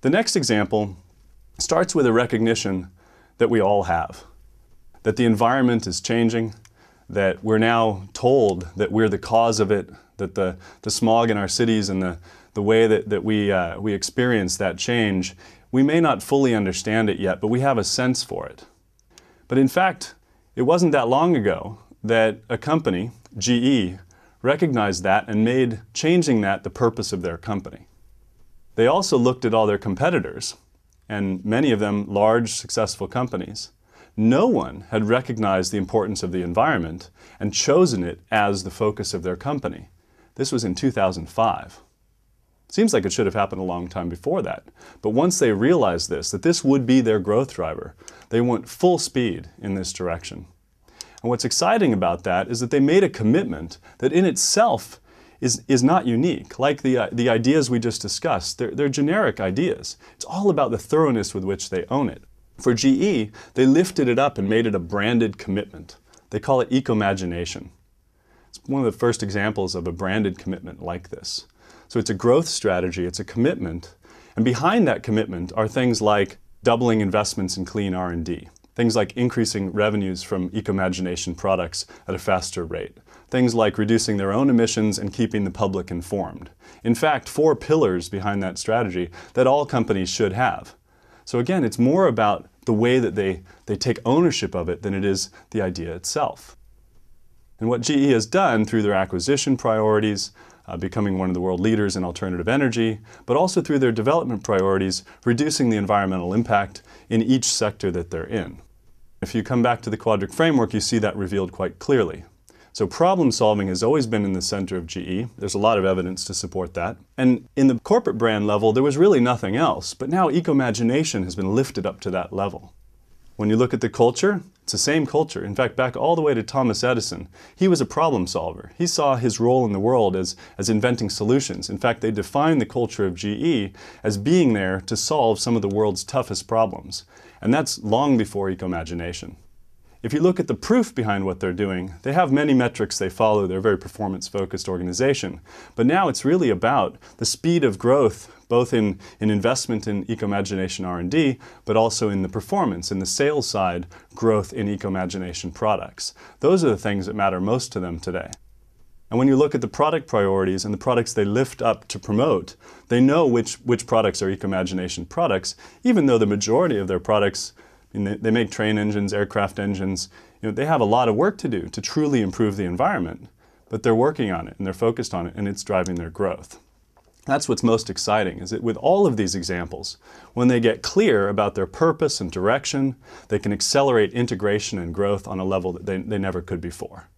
The next example starts with a recognition that we all have, that the environment is changing, that we're now told that we're the cause of it, that the smog in our cities and the way that we experience that change, we may not fully understand it yet, but we have a sense for it. But in fact, it wasn't that long ago that a company, GE, recognized that and made changing that the purpose of their company. They also looked at all their competitors, and many of them large, successful companies. No one had recognized the importance of the environment and chosen it as the focus of their company. This was in 2005. Seems like it should have happened a long time before that. But once they realized this, that this would be their growth driver, they went full speed in this direction. And what's exciting about that is that they made a commitment that in itself is not unique. Like the ideas we just discussed, they're generic ideas. It's all about the thoroughness with which they own it. For GE, they lifted it up and made it a branded commitment. They call it eco-imagination. It's one of the first examples of a branded commitment like this. So it's a growth strategy, it's a commitment, and behind that commitment are things like doubling investments in clean R&D, things like increasing revenues from eco-imagination products at a faster rate, things like reducing their own emissions and keeping the public informed. In fact, 4 pillars behind that strategy that all companies should have. So again, it's more about the way that they take ownership of it than it is the idea itself. And what GE has done through their acquisition priorities, becoming one of the world leaders in alternative energy, but also through their development priorities, reducing the environmental impact in each sector that they're in. If you come back to the Quadric framework, you see that revealed quite clearly. So problem solving has always been in the center of GE. There's a lot of evidence to support that. And in the corporate brand level, there was really nothing else. But now eco-imagination has been lifted up to that level. When you look at the culture, it's the same culture. In fact, back all the way to Thomas Edison, he was a problem solver. He saw his role in the world as inventing solutions. In fact, they defined the culture of GE as being there to solve some of the world's toughest problems. And that's long before eco-imagination. If you look at the proof behind what they're doing, they have many metrics they follow. They're a very performance-focused organization. But now it's really about the speed of growth, both in investment in eco-imagination R&D, but also in the performance, in the sales side, growth in eco-imagination products. Those are the things that matter most to them today. And when you look at the product priorities and the products they lift up to promote, they know which products are eco-imagination products, even though the majority of their products, they make train engines, aircraft engines. They have a lot of work to do to truly improve the environment, but they're working on it and they're focused on it, and it's driving their growth. That's what's most exciting, is that with all of these examples, when they get clear about their purpose and direction, they can accelerate integration and growth on a level that they never could before.